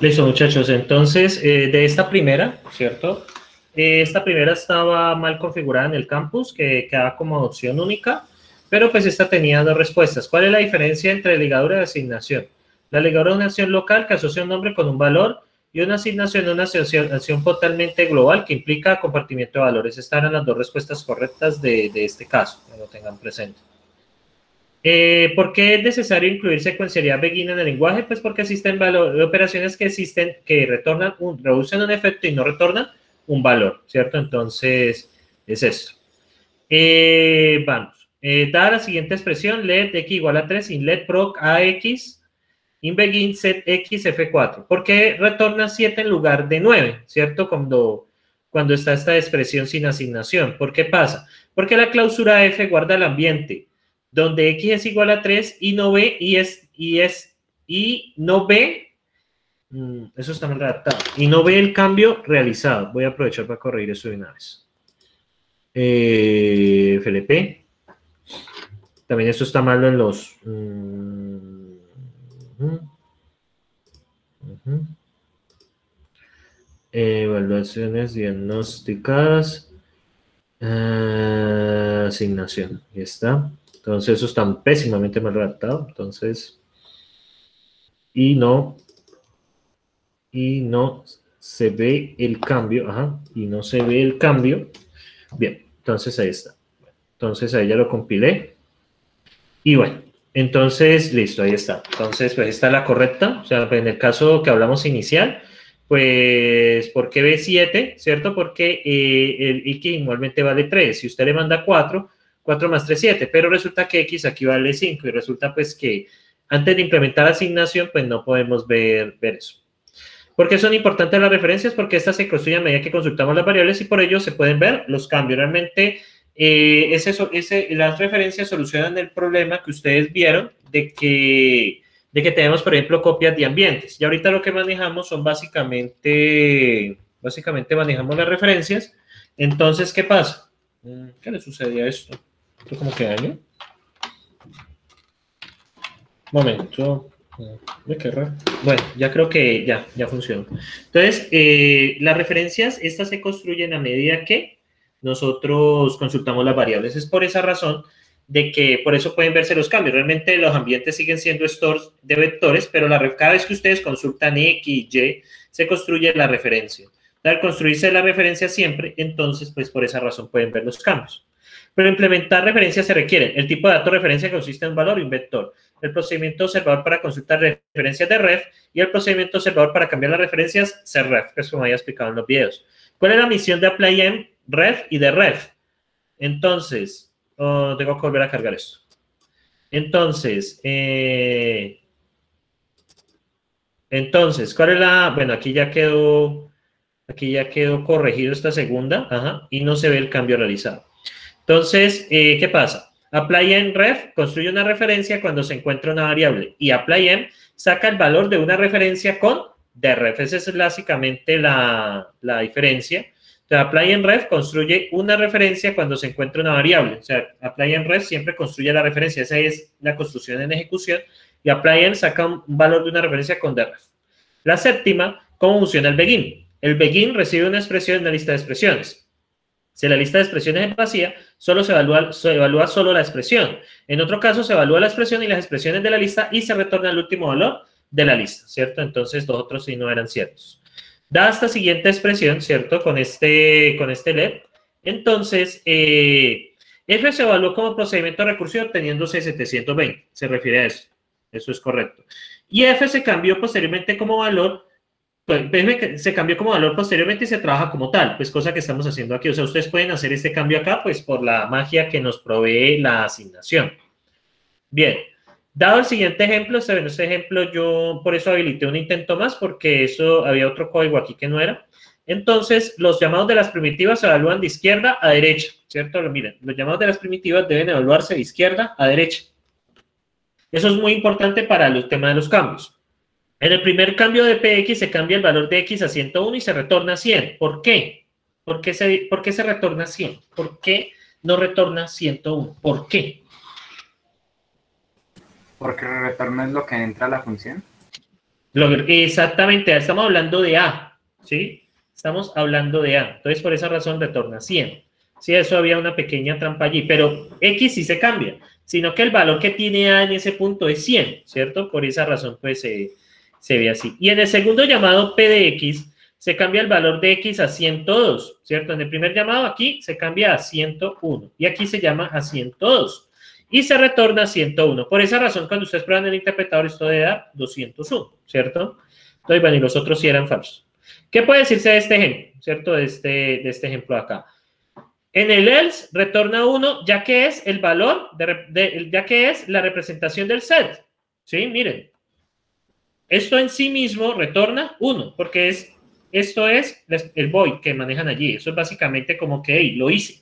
Listo, muchachos. Entonces, de esta primera, ¿cierto? Esta primera estaba mal configurada en el campus, que quedaba como opción única, pero pues esta tenía dos respuestas. ¿Cuál es la diferencia entre ligadura y asignación? La ligadura es una acción local que asocia un nombre con un valor y una asignación es una asociación totalmente global que implica compartimiento de valores. Estas eran las dos respuestas correctas de este caso, que lo tengan presente. ¿Por qué es necesario incluir secuencialidad begin en el lenguaje? Pues porque existen operaciones que existen que reducen un efecto y no retornan un valor, ¿cierto? Entonces, es esto. Vamos. Dada la siguiente expresión, let x igual a 3 in let proc ax in begin set x f4. ¿Por qué retorna 7 en lugar de 9, ¿cierto? Cuando está esta expresión sin asignación. ¿Por qué pasa? Porque la clausura f guarda el ambiente donde x es igual a 3 y no ve y no ve, eso está mal redactado, y no ve el cambio realizado. Voy a aprovechar para corregir eso de una vez. FLP. También esto está malo en los... evaluaciones diagnósticas. Asignación. Ahí está. Entonces eso está pésimamente mal redactado. Entonces... Y no se ve el cambio. Ajá. Y no se ve el cambio. Bien. Entonces ahí está. Entonces ahí ya lo compilé. Y bueno, entonces, listo, ahí está. Entonces, pues esta es la correcta. O sea, en el caso que hablamos inicial, pues, ¿por qué B7? ¿Cierto? Porque el X igualmente vale 3. Si usted le manda 4, 4 más 3, 7. Pero resulta que X aquí vale 5. Y resulta, pues, que antes de implementar asignación, pues no podemos ver eso. ¿Por qué son importantes las referencias? Porque estas se construyen a medida que consultamos las variables y por ello se pueden ver los cambios. Realmente, las referencias solucionan el problema que ustedes vieron de que tenemos, por ejemplo, copias de ambientes. Y ahorita lo que manejamos son básicamente manejamos las referencias. Entonces, ¿qué pasa? ¿Qué le sucede a esto? ¿Esto como que daño? Momento. Qué raro. Bueno, ya creo que ya funcionó. Entonces, las referencias, estas se construyen a medida que nosotros consultamos las variables. Es por esa razón de que, por eso pueden verse los cambios. Realmente los ambientes siguen siendo stores de vectores, pero cada vez que ustedes consultan X, Y, se construye la referencia. Al construirse la referencia siempre, entonces, pues por esa razón pueden ver los cambios. Pero implementar referencias se requiere. El tipo de dato referencia consiste en un valor y un vector. El procedimiento observador para consultar referencias de ref y el procedimiento observador para cambiar las referencias CREF, que es como había explicado en los videos. ¿Cuál es la misión de apply ref y de ref? Entonces, tengo que volver a cargar esto. Entonces, ¿cuál es la...? Bueno, aquí ya quedó corregido esta segunda, ajá, y no se ve el cambio realizado. Entonces, ¿qué pasa? Apply ref construye una referencia cuando se encuentra una variable y apply saca el valor de una referencia con deref. Esa es básicamente la diferencia. Entonces, apply ref construye una referencia cuando se encuentra una variable. O sea, apply ref siempre construye la referencia. Esa es la construcción en ejecución. Y apply saca un valor de una referencia con deref. La séptima, ¿cómo funciona el begin? El begin recibe una expresión en la lista de expresiones. Si la lista de expresiones es vacía, solo se evalúa solo la expresión. En otro caso, se evalúa la expresión y las expresiones de la lista y se retorna el último valor de la lista, ¿cierto? Entonces, los otros sí no eran ciertos. Dada esta siguiente expresión, ¿cierto? Con este let, entonces, F se evaluó como procedimiento recursivo obteniéndose 720. Se refiere a eso. Eso es correcto. Y F se cambió posteriormente como valor. Pues se cambió como valor posteriormente y se trabaja como tal, pues cosa que estamos haciendo aquí. O sea, ustedes pueden hacer este cambio acá, pues por la magia que nos provee la asignación. Bien, dado el siguiente ejemplo, en este ejemplo yo por eso habilité un intento más, porque eso había otro código aquí que no era. Entonces, los llamados de las primitivas se evalúan de izquierda a derecha, ¿cierto? Miren, los llamados de las primitivas deben evaluarse de izquierda a derecha. Eso es muy importante para el tema de los cambios. En el primer cambio de PX se cambia el valor de X a 101 y se retorna 100. ¿Por qué? ¿Por qué se retorna 100? ¿Por qué no retorna 101? ¿Por qué? Porque el retorno es lo que entra a la función. Exactamente, estamos hablando de A, ¿sí? Estamos hablando de A. Entonces, por esa razón retorna 100. Sí, eso había una pequeña trampa allí, pero X sí se cambia, sino que el valor que tiene A en ese punto es 100, ¿cierto? Por esa razón, pues, se ve así. Y en el segundo llamado P de X, se cambia el valor de X a 102, ¿cierto? En el primer llamado aquí se cambia a 101 y aquí se llama a 102 y se retorna 101. Por esa razón, cuando ustedes prueban el interpretador, esto debe dar 201, ¿cierto? Entonces, bueno, y los otros sí eran falsos. ¿Qué puede decirse de este ejemplo, ¿cierto? De este ejemplo de acá. En el else retorna 1, ya que es el valor, ya que es la representación del set. ¿Sí? Miren. Esto en sí mismo retorna 1, porque esto es el void que manejan allí. Eso es básicamente como que, hey, lo hice.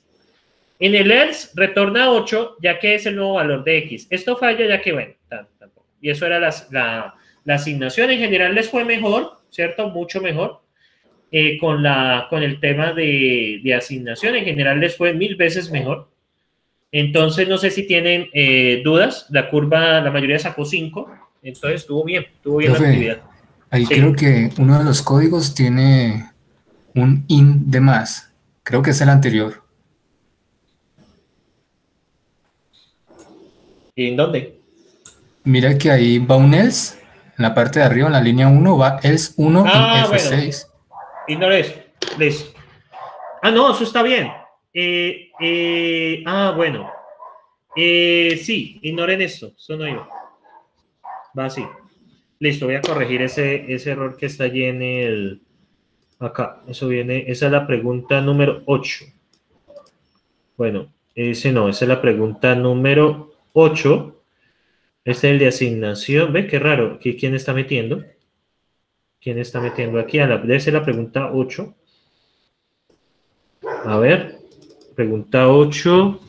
En el else retorna 8, ya que es el nuevo valor de x. Esto falla ya que, bueno, tampoco. Y eso era la asignación. En general les fue mejor, ¿cierto? Mucho mejor. Con el tema de asignación. En general les fue 1000 veces mejor. Entonces, no sé si tienen dudas. La curva, la mayoría sacó 5. Entonces, estuvo bien la Profe, actividad. ahí creo Sí. que uno de los códigos tiene un in de más. Creo que es el anterior. ¿Y en dónde? Mira que ahí va un else. En la parte de arriba, en la línea 1, va else 1 in Ah, bueno. F6. Ignore eso. Listo. Ah, no, eso está bien. Bueno. Sí, ignoren esto. Eso no iba. Va así. Listo, voy a corregir ese error que está allí en el... Acá. Eso viene... Esa es la pregunta número 8. Bueno, ese no. Esa es la pregunta número 8. Este es el de asignación. ¿Ve qué raro? ¿Aquí quién está metiendo? ¿Quién está metiendo aquí? Debe ser la pregunta 8. A ver. Pregunta 8.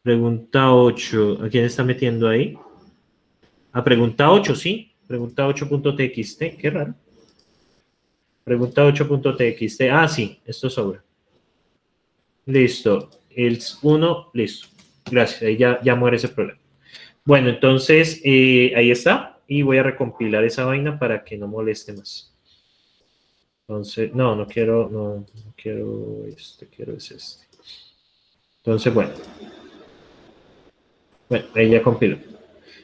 Pregunta 8. ¿A quién está metiendo ahí? A pregunta 8, sí. Pregunta 8.txt. Qué raro. Pregunta 8.txt. Ah, sí. Esto sobra. Listo. El 1, listo. Gracias. Ahí ya muere ese problema. Bueno, entonces ahí está. Y voy a recompilar esa vaina para que no moleste más. Entonces, no quiero, no quiero quiero este. Entonces, bueno. Bueno, ahí ya compiló.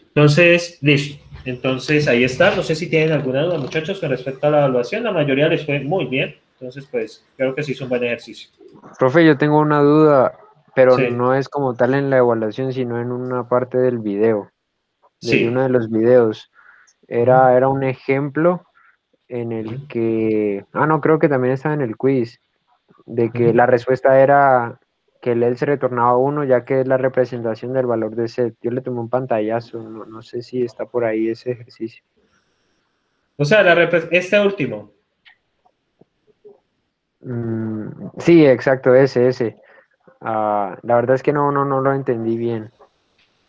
Entonces, listo. Entonces, ahí está. No sé si tienen alguna duda, muchachos, con respecto a la evaluación. La mayoría les fue muy bien. Entonces, pues, creo que sí es un buen ejercicio. Profe, yo tengo una duda, pero Sí, no es como tal en la evaluación, sino en una parte del video, de uno sí. de los videos. Ujú, Era un ejemplo en el ujú, que, no, creo que también estaba en el quiz, de que ujú. la respuesta era que el se retornaba 1, ya que es la representación del valor de set. Yo le tomé un pantallazo, no sé si está por ahí ese ejercicio. O sea, este último. Sí, exacto, ese. La verdad es que no lo entendí bien.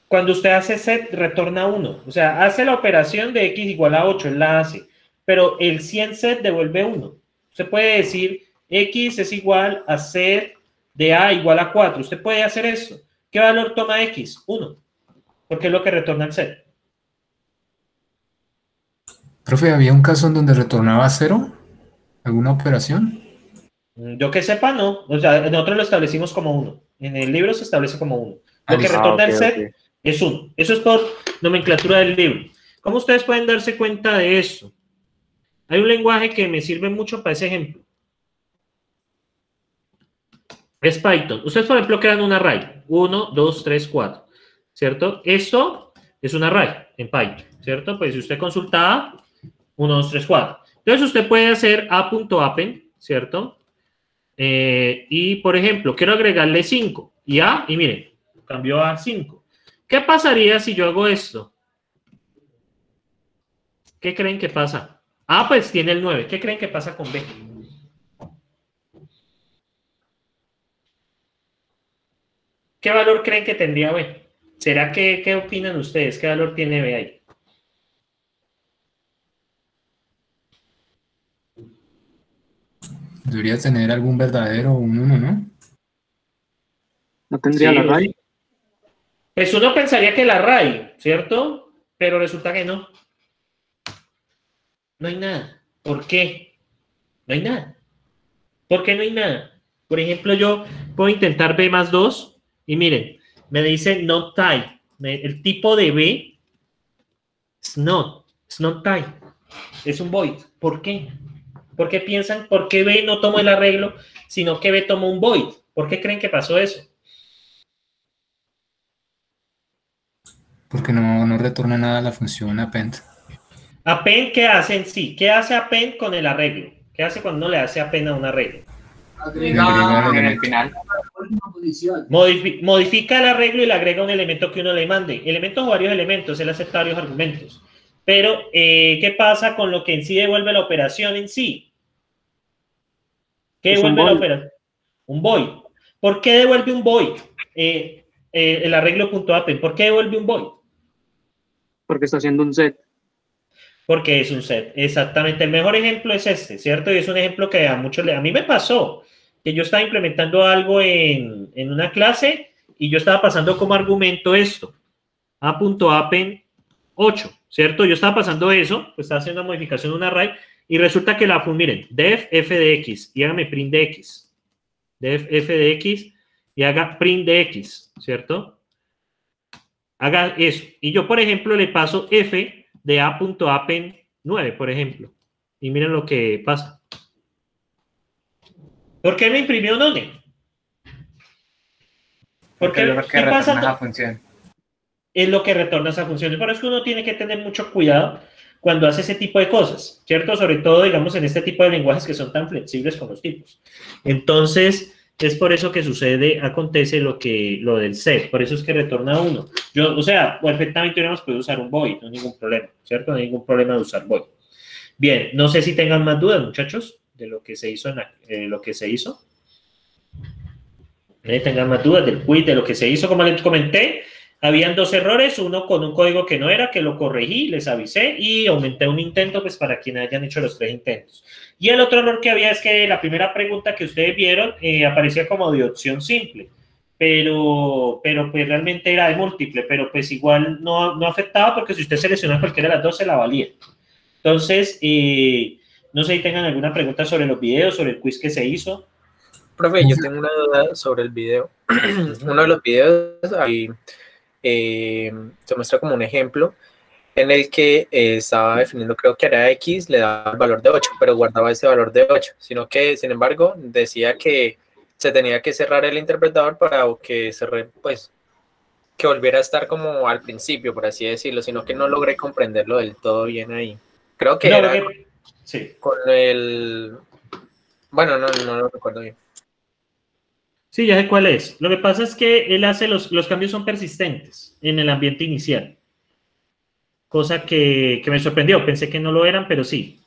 Cuando usted hace set, retorna 1. O sea, hace la operación de x igual a 8, él la hace. Pero el 100 set devuelve 1. Usted puede decir x es igual a set de a igual a 4. Usted puede hacer eso. ¿Qué valor toma x? 1. Porque es lo que retorna el set. Profe, ¿había un caso en donde retornaba 0? ¿Alguna operación? Yo que sepa, no. O sea, nosotros lo establecimos como 1. En el libro se establece como 1. Ah, Lo que listo. retorna Ok, el ok. set es 1. Eso es por nomenclatura del libro. ¿Cómo ustedes pueden darse cuenta de eso? Hay un lenguaje que me sirve mucho para ese ejemplo. Es Python. Ustedes, por ejemplo, crean un array. 1, 2, 3, 4. ¿Cierto? Esto es un array en Python. ¿Cierto? Pues si usted consulta 1, 2, 3, 4. Entonces usted puede hacer a.append, ¿cierto? Y, por ejemplo, quiero agregarle 5. Y miren, cambió a 5. ¿Qué pasaría si yo hago esto? ¿Qué creen que pasa? Pues tiene el 9. ¿Qué creen que pasa con B? ¿Qué valor creen que tendría B? ¿Será que, qué opinan ustedes? ¿Qué valor tiene B ahí? Debería tener algún verdadero o un 1, ¿no? No tendría la Sí, RAI. pues uno pensaría que el array, ¿cierto? Pero resulta que no. No hay nada. ¿Por qué? No hay nada. ¿Por qué no hay nada? Por ejemplo, yo puedo intentar B más 2 y miren, me dice not type. El tipo de B es not type. Es un void. ¿Por qué? ¿Por qué piensan, por qué B no tomó el arreglo, sino que B tomó un void? ¿Por qué creen que pasó eso? Porque no retorna nada a la función append. ¿Append qué hace en sí? ¿Qué hace append con el arreglo? ¿Qué hace cuando uno le hace append a un arreglo? Agrega En el final. Modifica el arreglo y le agrega un elemento que uno le mande. Elementos o varios elementos, él acepta varios argumentos. Pero, ¿qué pasa con lo que en sí devuelve la operación en sí? ¿Qué devuelve la operación? Un void. ¿Por qué devuelve un void? El arreglo.append. ¿Por qué devuelve un void? Porque está haciendo un set. Porque es un set. Exactamente. El mejor ejemplo es este, ¿cierto? Y es un ejemplo que a muchos, a mí me pasó, que yo estaba implementando algo en una clase y yo estaba pasando como argumento esto, a.append 8, ¿cierto? Yo estaba pasando eso, pues estaba haciendo una modificación de un array y resulta que la miren, def f de x y hágame print de x. Def f de x y haga print de x, ¿cierto? Haga eso. Y yo, por ejemplo, le paso f de a.append 9, por ejemplo. Y miren lo que pasa. ¿Por qué me imprimió none? Porque es lo que retorna esa función. Es lo que retorna esa función. Por eso es que uno tiene que tener mucho cuidado cuando hace ese tipo de cosas, ¿cierto? Sobre todo, digamos, en este tipo de lenguajes que son tan flexibles con los tipos. Entonces, es por eso que acontece lo del set. Por eso es que retorna 1. O sea, perfectamente hubiéramos podido usar un void, no hay ningún problema, ¿cierto? No hay ningún problema de usar void. Bien, no sé si tengan más dudas, muchachos, de lo que se hizo tengan más dudas del quiz, de lo que se hizo. Como les comenté, habían 2 errores, uno con un código que no era, que lo corregí, les avisé y aumenté un intento pues para quienes hayan hecho los 3 intentos. Y el otro error que había es que la primera pregunta que ustedes vieron aparecía como de opción simple, pero pues realmente era de múltiple, pero pues igual no afectaba porque si usted selecciona cualquiera de las 2 se la valía. Entonces, no sé si tengan alguna pregunta sobre los videos, sobre el quiz que se hizo. Profe, yo tengo una duda sobre el video. Uno de los videos ahí se muestra como un ejemplo en el que estaba definiendo, creo que era X, le daba el valor de 8, pero guardaba ese valor de 8, sino que, sin embargo, decía que se tenía que cerrar el interpretador para que que volviera a estar como al principio, por así decirlo, sino que no logré comprenderlo del todo bien ahí. Creo que era sí. Con el... Bueno, no lo recuerdo bien. Sí, ya sé cuál es. Lo que pasa es que él hace los cambios son persistentes en el ambiente inicial. Cosa que me sorprendió. Pensé que no lo eran, pero sí.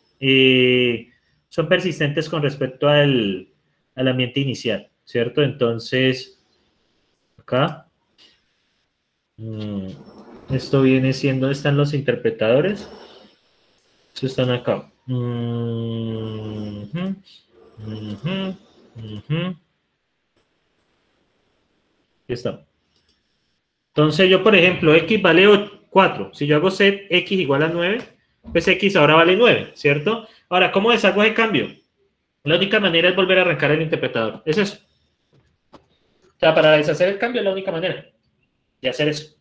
Son persistentes con respecto al ambiente inicial, ¿cierto? Entonces, acá. Esto viene siendo... ¿Dónde están los interpretadores? Estos están acá. Aquí está. Entonces yo, por ejemplo, x vale 4. Si yo hago set x igual a 9, pues x ahora vale 9, ¿cierto? Ahora, ¿cómo deshago ese cambio? La única manera es volver a arrancar el interpretador. Es eso. O sea, para deshacer el cambio es la única manera de hacer eso.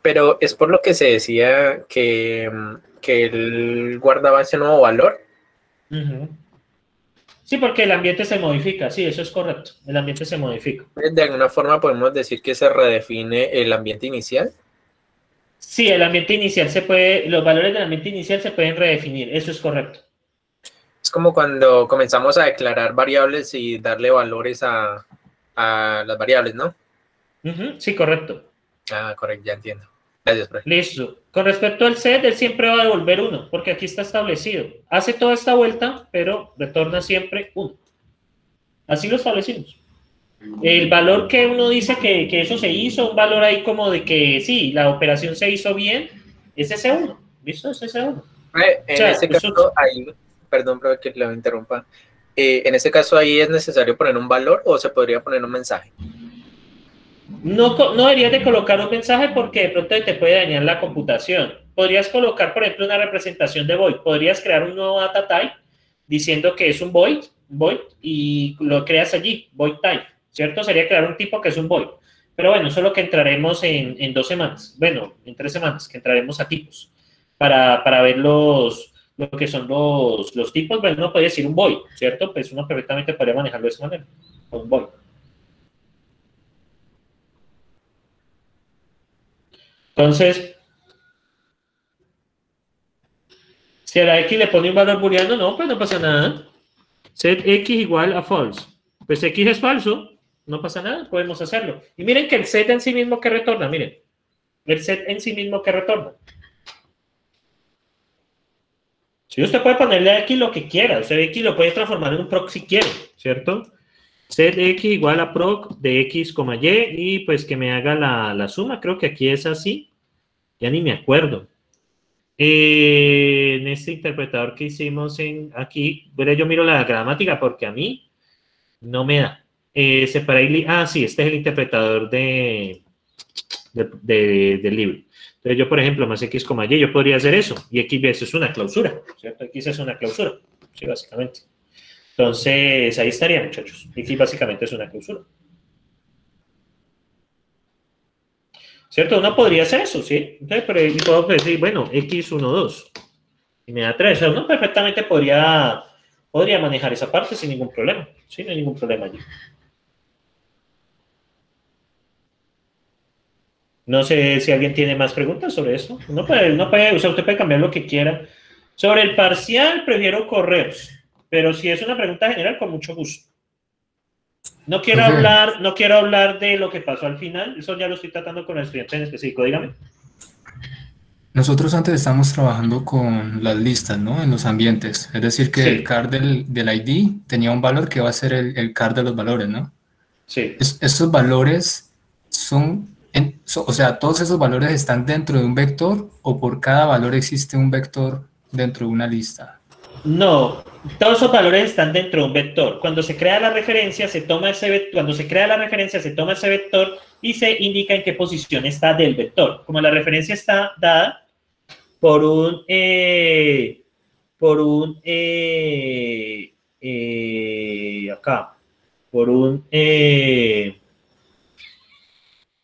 Pero es por lo que se decía que él guardaba ese nuevo valor. Sí, porque el ambiente se modifica. Sí, eso es correcto. El ambiente se modifica. De alguna forma podemos decir que se redefine el ambiente inicial. Sí, el ambiente inicial los valores del ambiente inicial se pueden redefinir. Eso es correcto. Es como cuando comenzamos a declarar variables y darle valores a las variables, ¿no? Sí, correcto. Ah, correcto, ya entiendo. Gracias, profe. Listo. Con respecto al set, él siempre va a devolver 1, porque aquí está establecido. Hace toda esta vuelta, pero retorna siempre 1. Así lo establecimos. El valor que uno dice que eso se hizo, un valor ahí como de que sí, la operación se hizo bien, es ese 1. ¿Listo? Es ese 1. En este caso, ahí, perdón, profe, que lo interrumpa. En este caso, ahí es necesario poner un valor o se podría poner un mensaje. No deberías de colocar un mensaje porque de pronto te puede dañar la computación. podrías colocar, por ejemplo, una representación de void. Podrías crear un nuevo data type diciendo que es un void, y lo creas allí, void type, ¿cierto? Sería crear un tipo que es un void. Pero bueno, eso es lo que entraremos en 2 semanas. Bueno, en 3 semanas, que entraremos a tipos para ver lo que son los tipos. Bueno, uno puede decir un void, ¿cierto? Pues uno perfectamente podría manejarlo de esa manera, un void. Entonces, si a la X le pone un valor booleano, no, pues no pasa nada. Set X igual a false. Pues X es falso, no pasa nada, podemos hacerlo. Y miren que el set en sí mismo que retorna, miren. El set en sí mismo que retorna. Si usted puede ponerle a X lo que quiera, usted X lo puede transformar en un proc si quiere, ¿cierto? Set X igual a proc de X, Y, y pues que me haga la suma, creo que aquí es así. Ya ni me acuerdo. En este interpretador que hicimos aquí, bueno, yo miro la gramática porque a mí no me da. Sí, este es el interpretador del libro. Entonces yo, por ejemplo, más X, Y, yo podría hacer eso. Y X es una clausura, ¿cierto? X es una clausura, sí, básicamente. Entonces, ahí estaría, muchachos. X básicamente es una clausura. ¿Cierto? Uno podría hacer eso, ¿sí? Entonces, pero yo puedo decir, bueno, X1, 2. Y me da 3. O sea, uno perfectamente podría manejar esa parte sin ningún problema. Sí, no hay ningún problema allí. No sé si alguien tiene más preguntas sobre eso. O sea, usted puede cambiar lo que quiera. Sobre el parcial, prefiero correos. Pero si es una pregunta general, con mucho gusto. No quiero hablar de lo que pasó al final. Eso ya lo estoy tratando con el estudiante en específico. Dígame. Nosotros antes estamos trabajando con las listas, ¿no? En los ambientes. Es decir, que Sí. el CAR del ID tenía un valor que va a ser el CAR de los valores, ¿no? Sí. Esos valores o sea, ¿todos esos valores están dentro de un vector o por cada valor existe un vector dentro de una lista? No, todos esos valores están dentro de un vector. Cuando se crea la referencia, se toma ese vector y se indica en qué posición está del vector. Como la referencia está dada por un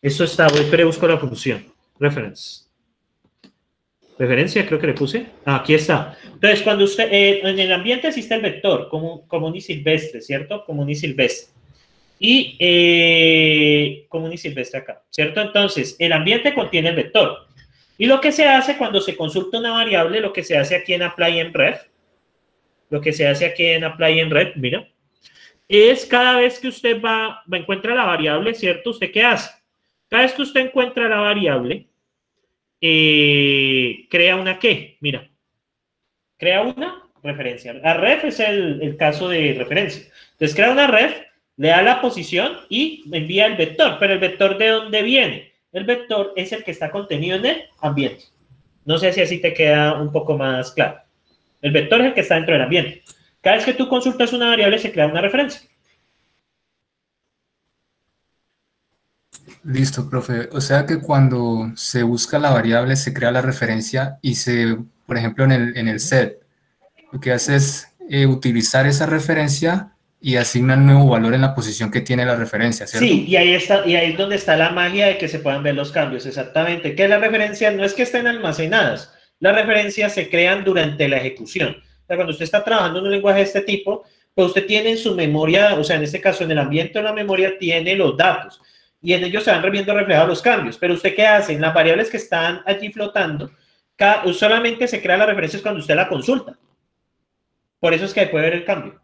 eso está, pero busco la función, referencia, creo que le puse. Aquí está. Entonces, cuando usted, en el ambiente existe el vector, común y silvestre, ¿cierto? Común y silvestre. Común y silvestre acá, ¿cierto? Entonces, el ambiente contiene el vector. Y lo que se hace cuando se consulta una variable, lo que se hace aquí en apply en ref, mira, es cada vez que usted encuentra la variable, ¿cierto? ¿Usted qué hace? Cada vez que usted encuentra la variable, crea una ¿qué? Mira, crea una referencia. La ref es el caso de referencia. Entonces, crea una ref, le da la posición y envía el vector. Pero el vector, ¿de dónde viene? El vector es el que está contenido en el ambiente. No sé si así te queda un poco más claro. El vector es el que está dentro del ambiente. Cada vez que tú consultas una variable, se crea una referencia. Listo, profe. O sea que cuando se busca la variable, se crea la referencia y por ejemplo, en el set, lo que hace es utilizar esa referencia y asigna un nuevo valor en la posición que tiene la referencia, ¿cierto? Sí, y ahí es donde está la magia de que se puedan ver los cambios, exactamente. Que las referencias no es que estén almacenadas, las referencias se crean durante la ejecución. O sea, cuando usted está trabajando en un lenguaje de este tipo, pues usted tiene en su memoria, o sea, en este caso en el ambiente de la memoria, tiene los datos y en ellos se van viendo reflejados los cambios. Pero usted, ¿qué hace? En las variables que están allí flotando, solamente se crean las referencias cuando usted la consulta. Por eso es que puede ver el cambio.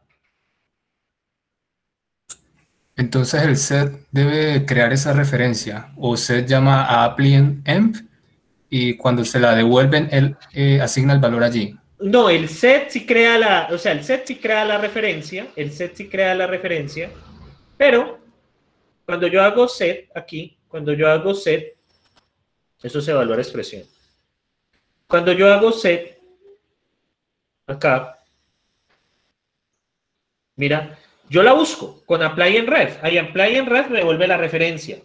Entonces el set debe crear esa referencia o set llama a apply env y cuando se la devuelven él asigna el valor allí. No, el set sí crea la referencia, pero cuando yo hago set aquí, eso se evalúa la expresión. Cuando yo hago set acá, mira, yo la busco con apply en ref. Ahí apply en ref me devuelve la referencia,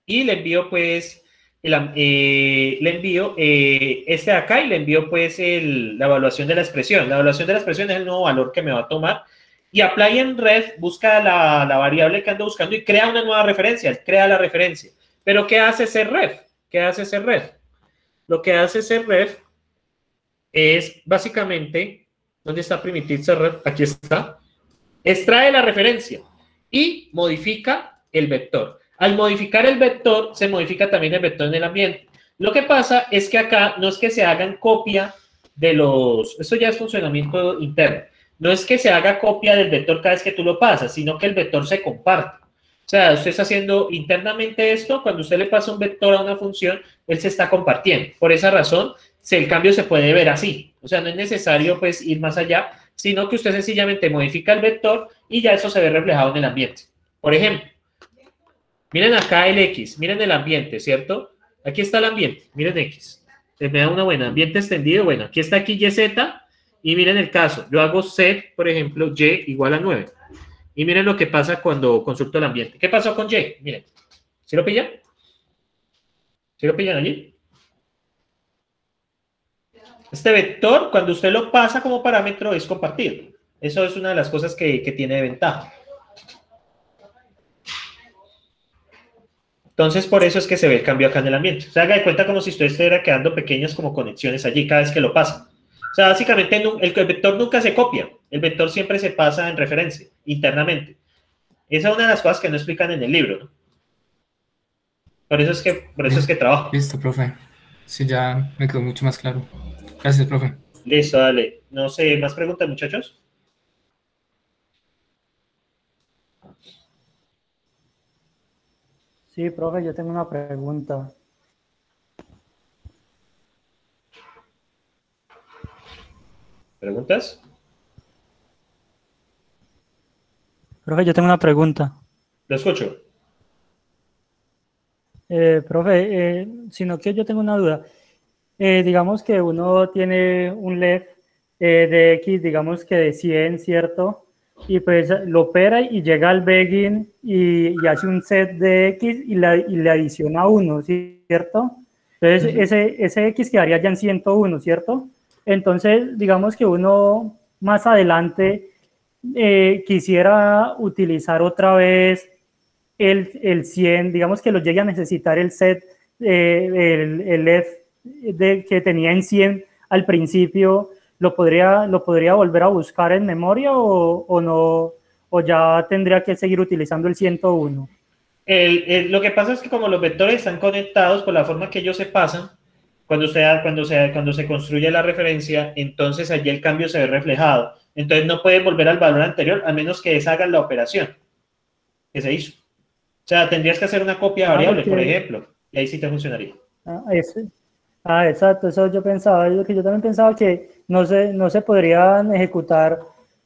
y le envío pues le envío este de acá y le envío pues la evaluación de la expresión. La evaluación de la expresión es el nuevo valor que me va a tomar. Y apply en ref busca la variable que ando buscando y crea una nueva referencia. Él crea la referencia. Pero ¿qué hace ese ref? ¿Qué hace ese ref? Lo que hace ese ref es básicamente, ¿dónde está primitive ref? Aquí está. Extrae la referencia y modifica el vector. Al modificar el vector, se modifica también el vector en el ambiente. Lo que pasa es que acá no es que se hagan copia de los... Esto ya es funcionamiento interno. No es que se haga copia del vector cada vez que tú lo pasas, sino que el vector se comparte. O sea, usted está haciendo internamente esto, cuando usted le pasa un vector a una función, él se está compartiendo. Por esa razón, el cambio se puede ver así. O sea, no es necesario pues ir más allá, sino que usted sencillamente modifica el vector y ya eso se ve reflejado en el ambiente. Por ejemplo, miren acá el X, miren el ambiente, ¿cierto? Aquí está el ambiente, miren X. Me da una buena, ambiente extendido, bueno, aquí está aquí YZ, y miren el caso, yo hago set, por ejemplo, Y igual a 9. Y miren lo que pasa cuando consulto el ambiente. ¿Qué pasó con Y? Miren, ¿sí lo pillan? ¿Sí lo pillan allí? Este vector, cuando usted lo pasa como parámetro, es compartido. Eso es una de las cosas que tiene de ventaja. Entonces, por eso es que se ve el cambio acá en el ambiente. O sea, haga de cuenta como si usted estuviera quedando pequeñas como conexiones allí cada vez que lo pasa. O sea, básicamente el vector nunca se copia. El vector siempre se pasa en referencia, internamente. Esa es una de las cosas que no explican en el libro, ¿no? Por eso es que trabajo. Listo, profe. Sí, ya me quedó mucho más claro. Gracias, profe. Listo, dale. No sé, ¿más preguntas, muchachos? Sí, profe, yo tengo una pregunta. ¿Preguntas? Profe, yo tengo una pregunta. Lo escucho. Profe, sino que yo tengo una duda. Digamos que uno tiene un left de X, digamos que de 100, ¿cierto? Y pues lo opera y llega al begin y hace un set de X y le adiciona 1, ¿cierto? Entonces ese X quedaría ya en 101, ¿cierto? Entonces, digamos que uno más adelante quisiera utilizar otra vez el 100, digamos que lo llegue a necesitar el set, el F que tenía en 100 al principio, ¿lo podría volver a buscar en memoria o no? ¿O ya tendría que seguir utilizando el 101? Lo que pasa es que como los vectores están conectados por la forma que ellos se pasan, cuando se construye la referencia, entonces allí el cambio se ve reflejado. Entonces no puede volver al valor anterior, a menos que deshagan la operación que se hizo. O sea, tendrías que hacer una copia variable, por ejemplo, y ahí sí te funcionaría. Exacto, eso yo pensaba. Yo también pensaba que no se podrían ejecutar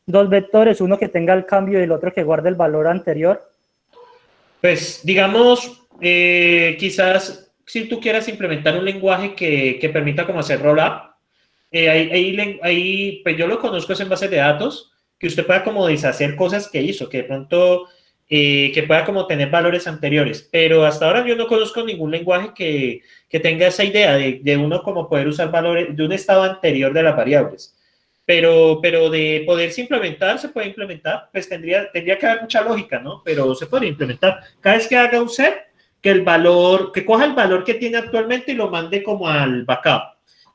dos vectores, uno que tenga el cambio y el otro que guarde el valor anterior. Pues, digamos, quizás si tú quieras implementar un lenguaje que permita como hacer roll-up, ahí, pues yo lo conozco es en bases de datos, que usted pueda como deshacer cosas que hizo, que de pronto, que pueda como tener valores anteriores, pero hasta ahora yo no conozco ningún lenguaje que tenga esa idea de uno como poder usar valores de un estado anterior de las variables. Pero de poderse implementar, se puede implementar, pues tendría que haber mucha lógica, ¿no? Pero se puede implementar. Cada vez que haga un set, que coja el valor que tiene actualmente y lo mande como al backup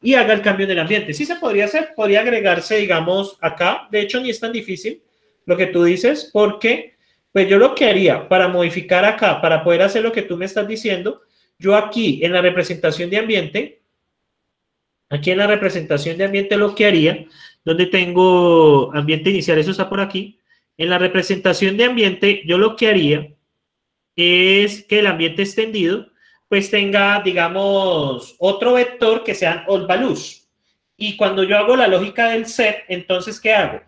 y haga el cambio en el ambiente. Sí se podría hacer, podría agregarse, digamos, acá. De hecho, ni es tan difícil lo que tú dices, porque pues yo lo que haría para modificar acá, para poder hacer lo que tú me estás diciendo, yo aquí en la representación de ambiente, lo que haría, donde tengo ambiente inicial, eso está por aquí. En la representación de ambiente, yo lo que haría es que el ambiente extendido, pues tenga, digamos, otro vector que sean all values. Y cuando yo hago la lógica del set, entonces, ¿qué hago?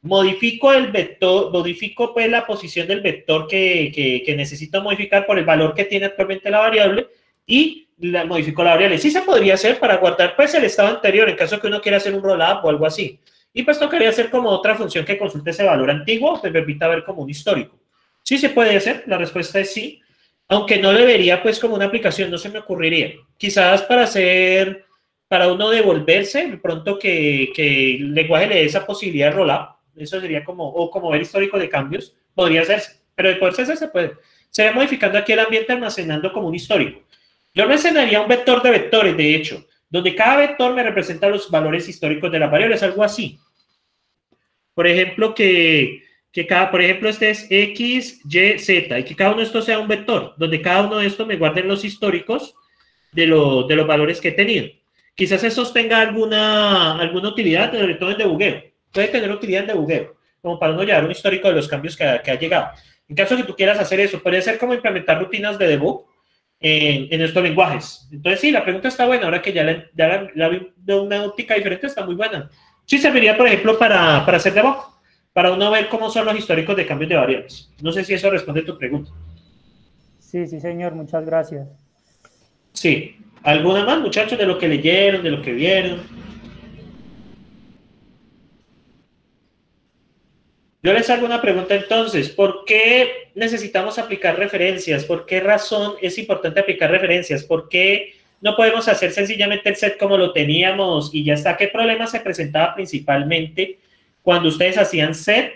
Modifico el vector, modifico pues la posición del vector que necesito modificar por el valor que tiene actualmente la variable y modifico la variable. Sí se podría hacer para guardar pues el estado anterior en caso que uno quiera hacer un roll-up o algo así. Y pues tocaría hacer como otra función que consulte ese valor antiguo, que permita ver como un histórico. Sí se puede hacer, la respuesta es sí. aunque no le vería pues como una aplicación, no se me ocurriría. Quizás para uno devolverse, de pronto que el lenguaje le dé esa posibilidad de rollup, eso sería como ver histórico de cambios, podría hacerse, pero de poderse hacer se puede. Sería modificando aquí el ambiente almacenando como un histórico. Yo almacenaría un vector de vectores, de hecho, donde cada vector me representa los valores históricos de las variables, algo así. Por ejemplo, por ejemplo, este es X, Y, Z, y que cada uno de estos sea un vector, donde cada uno de estos me guarden los históricos de los valores que he tenido. Quizás esos tenga alguna utilidad, sobre todo en debugueo. Puede tener utilidad en debugueo, como para uno llevar un histórico de los cambios que ha llegado. En caso que tú quieras hacer eso, podría ser como implementar rutinas de debug en estos lenguajes. Entonces, sí, la pregunta está buena. Ahora que ya la vi de una óptica diferente, está muy buena. Sí serviría, por ejemplo, para hacer debug, para uno ver cómo son los históricos de cambios de variables. No sé si eso responde a tu pregunta. Sí, sí, señor. Muchas gracias. Sí. ¿Alguna más, muchachos, de lo que leyeron, de lo que vieron? Yo les hago una pregunta entonces. ¿Por qué necesitamos aplicar referencias? ¿Por qué razón es importante aplicar referencias? ¿Por qué no podemos hacer sencillamente el set como lo teníamos y ya está? ¿Qué problema se presentaba principalmente cuando ustedes hacían set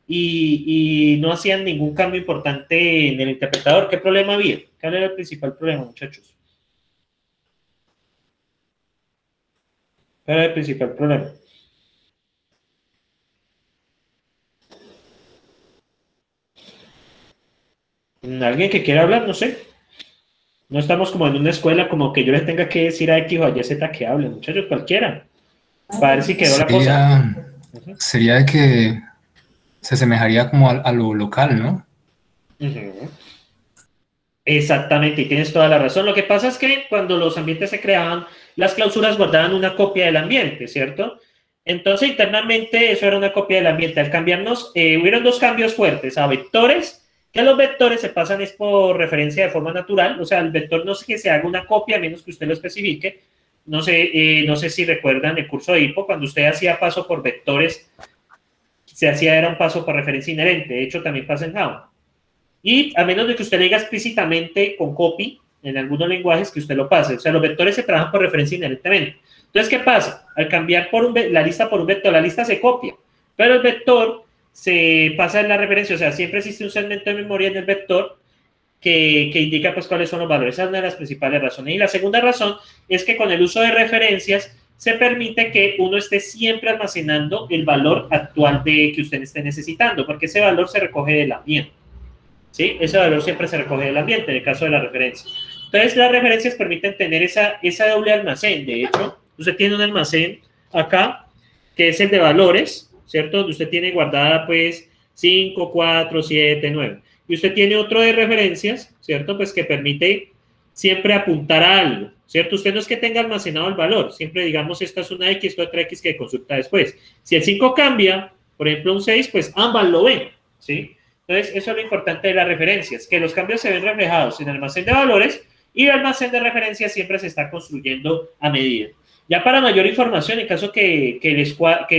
y no hacían ningún cambio importante en el interpretador? ¿Qué problema había? ¿Cuál era el principal problema, muchachos? ¿Cuál era el principal problema? ¿Alguien que quiera hablar? No sé. No estamos como en una escuela como que yo les tenga que decir a X o a Y, Z que hablen. Muchachos, cualquiera. Para ver si quedó la cosa. Sería de que se asemejaría como a lo local, ¿no? Exactamente, y tienes toda la razón. Lo que pasa es que cuando los ambientes se creaban, las clausuras guardaban una copia del ambiente, ¿cierto? Entonces, internamente, eso era una copia del ambiente. Al cambiarnos, hubieron dos cambios fuertes a vectores, que los vectores se pasan es por referencia de forma natural, o sea, el vector no es que se haga una copia, a menos que usted lo especifique. No sé si recuerdan el curso de HIPPO, cuando usted hacía paso por vectores, era un paso por referencia inherente. De hecho, también pasa en Java. Y a menos de que usted le diga explícitamente con copy, en algunos lenguajes, que usted lo pase. O sea, los vectores se trabajan por referencia inherentemente. Entonces, ¿qué pasa? Al cambiar la lista por un vector, la lista se copia, pero el vector se pasa en la referencia. O sea, siempre existe un segmento de memoria en el vector que indica pues cuáles son los valores. Esa es una de las principales razones. Y la segunda razón es que con el uso de referencias se permite que uno esté siempre almacenando el valor actual que usted esté necesitando, porque ese valor se recoge del ambiente. ¿Sí? Ese valor siempre se recoge del ambiente, en el caso de la referencia. Entonces, las referencias permiten tener esa doble almacén. De hecho, usted tiene un almacén acá, que es el de valores, ¿cierto? Donde usted tiene guardada, pues, 5, 4, 7, 9. Y usted tiene otro de referencias, ¿cierto? Pues que permite siempre apuntar a algo, ¿cierto? Usted no es que tenga almacenado el valor. Siempre, digamos, esta es una X, esta otra X que consulta después. Si el 5 cambia, por ejemplo, un 6, pues ambas lo ven, ¿sí? Entonces, eso es lo importante de las referencias, que los cambios se ven reflejados en el almacén de valores y el almacén de referencias siempre se está construyendo a medida. Ya para mayor información, en caso que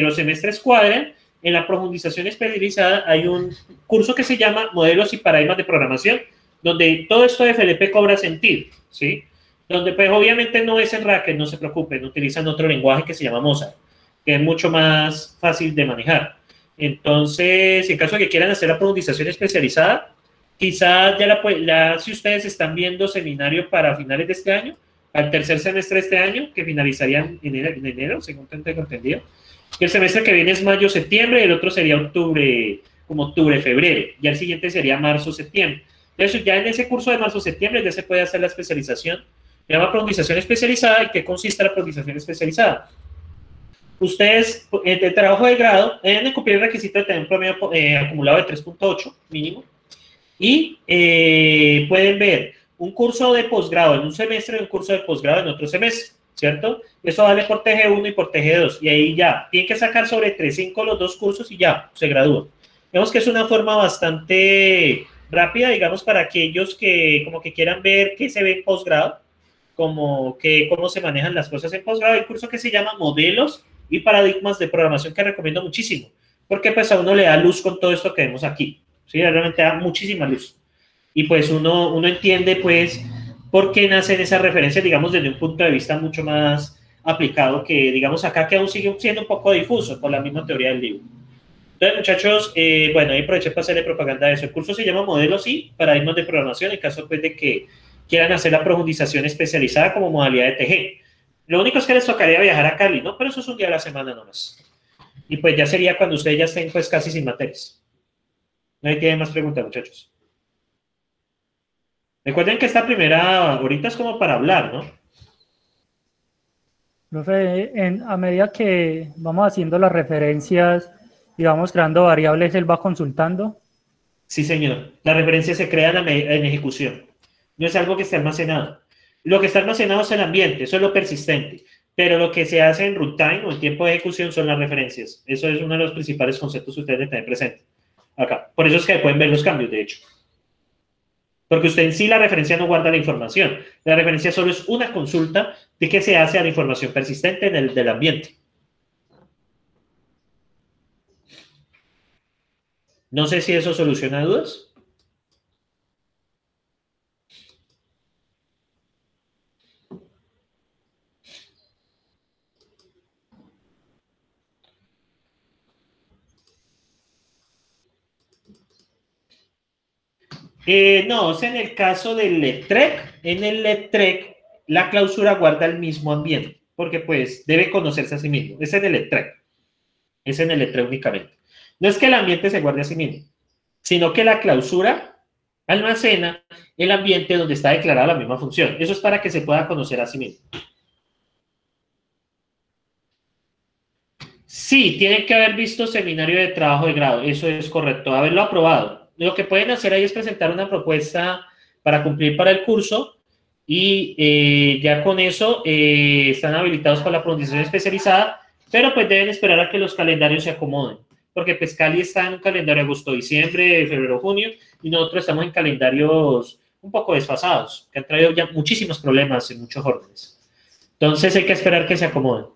los semestres cuadren, en la profundización especializada hay un curso que se llama Modelos y Paradigmas de Programación, donde todo esto de FLP cobra sentido, ¿sí? Donde pues obviamente no es en Racket, no se preocupen, utilizan otro lenguaje que se llama Mozart, que es mucho más fácil de manejar. Entonces, en caso de que quieran hacer la profundización especializada, quizás ya si ustedes están viendo seminario para finales de este año, al tercer semestre de este año, que finalizarían en enero, según tengo entendido. El semestre que viene es mayo-septiembre, y el otro sería octubre-febrero, y el siguiente sería marzo-septiembre. Entonces, ya en ese curso de marzo-septiembre ya se puede hacer la especialización. Se llama profundización especializada. ¿Y qué consiste la profundización especializada? Ustedes, de trabajo de grado, deben de cumplir el requisito de tener un promedio acumulado de 3.8 mínimo, y pueden ver un curso de posgrado en un semestre y un curso de posgrado en otro semestre, ¿cierto? Eso vale por TG1 y por TG2, y ahí ya, tienen que sacar sobre 3.5 los dos cursos y ya, se gradúan. Vemos que es una forma bastante rápida, digamos, para aquellos que como que quieran ver qué se ve en posgrado, cómo se manejan las cosas en posgrado. Hay un curso que se llama Modelos y Paradigmas de Programación, que recomiendo muchísimo, porque pues a uno le da luz con todo esto que vemos aquí, ¿sí? Realmente da muchísima luz. y pues uno entiende pues por qué nacen esas referencias, digamos, desde un punto de vista mucho más aplicado que, digamos, acá que aún sigue siendo un poco difuso por la misma teoría del libro. Entonces, muchachos, bueno, ahí aproveché para hacerle propaganda de eso. El curso se llama Modelos y Paradigmas de Programación, en caso pues de que quieran hacer la profundización especializada como modalidad de TG. Lo único es que les tocaría viajar a Cali, ¿no? Pero eso es un día a la semana nomás. Y pues ya sería cuando ustedes ya estén pues casi sin materias. No hay tienen más preguntas, muchachos. Recuerden que esta primera ahorita es como para hablar, ¿no? Profe, a medida que vamos haciendo las referencias y vamos creando variables, él va consultando. Sí, señor. La referencia se crea en ejecución. No es algo que esté almacenado. Lo que está almacenado es el ambiente, eso es lo persistente. Pero lo que se hace en runtime o en tiempo de ejecución son las referencias. Eso es uno de los principales conceptos que ustedes deben tener presente acá. Por eso es que pueden ver los cambios, de hecho. Porque usted en sí la referencia no guarda la información. La referencia solo es una consulta de qué se hace a la información persistente del ambiente. No sé si eso soluciona dudas. No, es en el caso del LETREC. En el LETREC, la clausura guarda el mismo ambiente, porque pues debe conocerse a sí mismo. Es en el LETREC. Es en el LETREC únicamente. No es que el ambiente se guarde a sí mismo, sino que la clausura almacena el ambiente donde está declarada la misma función. Eso es para que se pueda conocer a sí mismo. Sí, tienen que haber visto seminario de trabajo de grado. Eso es correcto, haberlo aprobado. Lo que pueden hacer ahí es presentar una propuesta para cumplir para el curso y ya con eso están habilitados para la profundización especializada, pero pues deben esperar a que los calendarios se acomoden, porque pues Cali está en un calendario agosto-diciembre, febrero-junio, y nosotros estamos en calendarios un poco desfasados, que han traído ya muchísimos problemas en muchos órdenes. Entonces hay que esperar que se acomoden.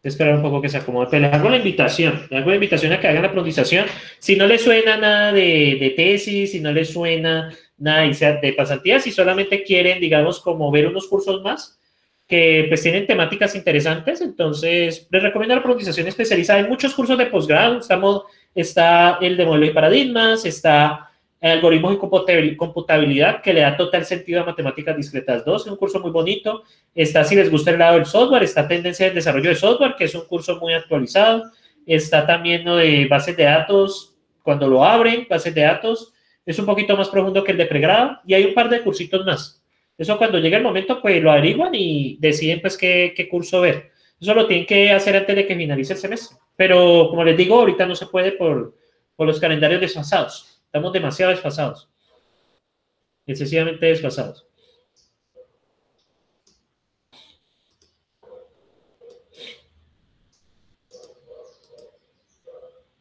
Esperar un poco que se acomode. Pero les hago la invitación a que hagan la profundización. Si no les suena nada de tesis, si no les suena nada de pasantías, si solamente quieren, digamos, como ver unos cursos más que pues tienen temáticas interesantes, entonces les recomiendo la profundización especializada. Hay muchos cursos de posgrado, está el de modelos y paradigmas, está algoritmos y computabilidad, que le da total sentido a matemáticas discretas 2, es un curso muy bonito. Está, si les gusta el lado del software, está tendencia del desarrollo de software, que es un curso muy actualizado. Está también lo de bases de datos, cuando lo abren, bases de datos, es un poquito más profundo que el de pregrado, y hay un par de cursitos más. Eso cuando llegue el momento, pues lo averiguan y deciden pues qué curso ver. Eso lo tienen que hacer antes de que finalice el semestre. Pero, como les digo, ahorita no se puede por los calendarios desfasados. Estamos demasiado desfasados. Excesivamente desfasados.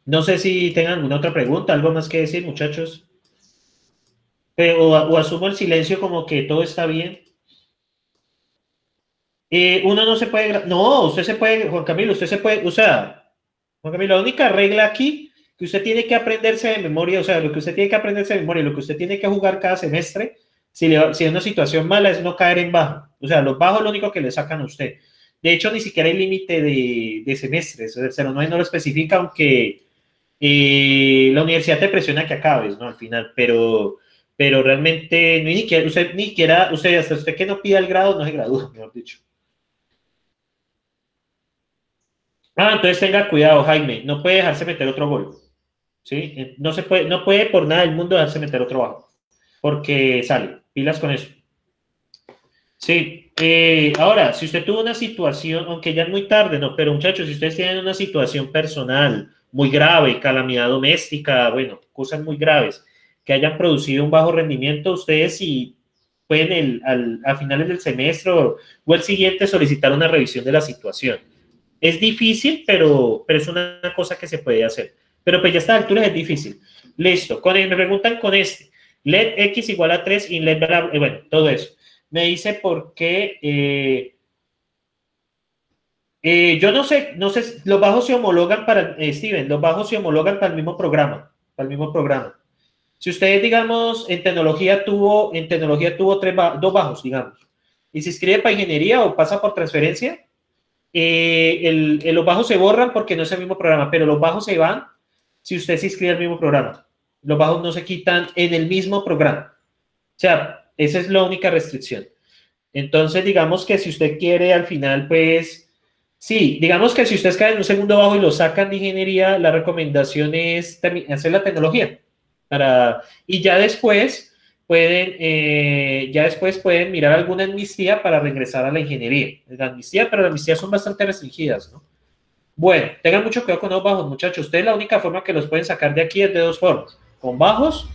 No sé si tengan alguna otra pregunta, algo más que decir, muchachos. O asumo el silencio como que todo está bien. Uno no se puede... No, usted se puede, Juan Camilo, usted se puede... O sea, Juan Camilo, la única regla aquí que usted tiene que aprenderse de memoria, o sea, lo que usted tiene que aprenderse de memoria, lo que usted tiene que jugar cada semestre, si es una situación mala, es no caer en bajo. O sea, los bajos es lo único que le sacan a usted. De hecho, ni siquiera hay límite de semestres, o sea, no lo especifica, aunque la universidad te presiona que acabes, ¿no? Al final, pero realmente, hasta usted que no pida el grado, no se gradúa, mejor dicho. Entonces tenga cuidado, Jaime, no puede dejarse meter otro gol. ¿Sí? No puede por nada del mundo dejarse meter otro bajo, porque sale, pilas con eso. Sí, ahora, si usted tuvo una situación, aunque ya es muy tarde, ¿no? Pero muchachos, si ustedes tienen una situación personal muy grave, calamidad doméstica, bueno, cosas muy graves, que hayan producido un bajo rendimiento, ustedes sí pueden a finales del semestre o el siguiente solicitar una revisión de la situación. Es difícil, pero es una cosa que se puede hacer. Pero pues ya a esta altura es difícil. Listo. Me preguntan con este. LED X igual a 3 y LED variable. Bueno, todo eso. Me dice por qué. Yo no sé, los bajos se homologan para, Steven, los bajos se homologan para el mismo programa. Si usted, digamos, en tecnología tuvo dos bajos, digamos, y se inscribe para ingeniería o pasa por transferencia, los bajos se borran porque no es el mismo programa, pero los bajos se van si usted se inscribe al mismo programa. Los bajos no se quitan en el mismo programa. O sea, esa es la única restricción. Entonces, digamos que si usted quiere al final, pues, sí, digamos que si usted cae en un segundo bajo y lo sacan de ingeniería, la recomendación es hacer la tecnología. Y ya después pueden mirar alguna amnistía para regresar a la ingeniería. Pero las amnistías son bastante restringidas, ¿no? Bueno, tengan mucho cuidado con los bajos, muchachos. Ustedes la única forma que los pueden sacar de aquí es de dos formas, con bajos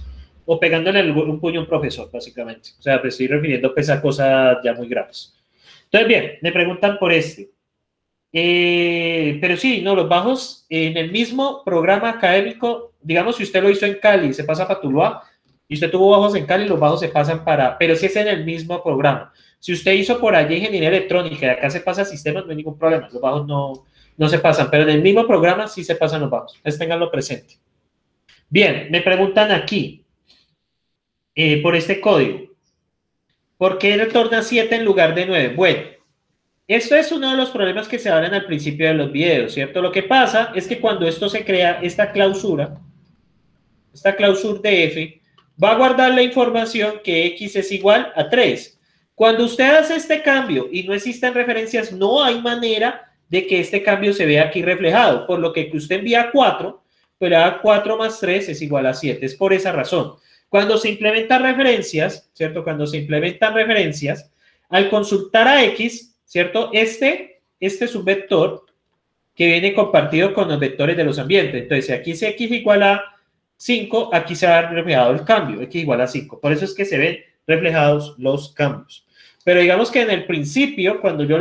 o pegándole un puño a un profesor, básicamente. O sea, me estoy refiriendo pues, a cosas ya muy graves. Entonces, bien, me preguntan por este. Pero sí, no, los bajos en el mismo programa académico, digamos, si usted lo hizo en Cali, se pasa para Tuluá, y usted tuvo bajos en Cali, los bajos se pasan pero si es en el mismo programa. Si usted hizo por allí ingeniería electrónica y acá se pasa a sistemas, no hay ningún problema, los bajos no se pasan, pero en el mismo programa sí se pasan los bajos. Entonces, ténganlo presente. Bien, me preguntan aquí, por este código, ¿por qué retorna 7 en lugar de 9? Bueno, esto es uno de los problemas que se hablan al principio de los videos, ¿cierto? Lo que pasa es que cuando esto se crea, esta clausura de f, va a guardar la información que x es igual a 3. Cuando usted hace este cambio y no existen referencias, no hay manera de que este cambio se vea aquí reflejado, por lo que usted envía 4, pues le da 4 más 3 es igual a 7. Es por esa razón. Cuando se implementan referencias, ¿cierto? Cuando se implementan referencias, al consultar a x, ¿cierto? Este es un vector que viene compartido con los vectores de los ambientes. Entonces, si aquí es x igual a 5, aquí se va reflejado el cambio, x igual a 5. Por eso es que se ven reflejados los cambios. Pero digamos que en el principio, cuando yo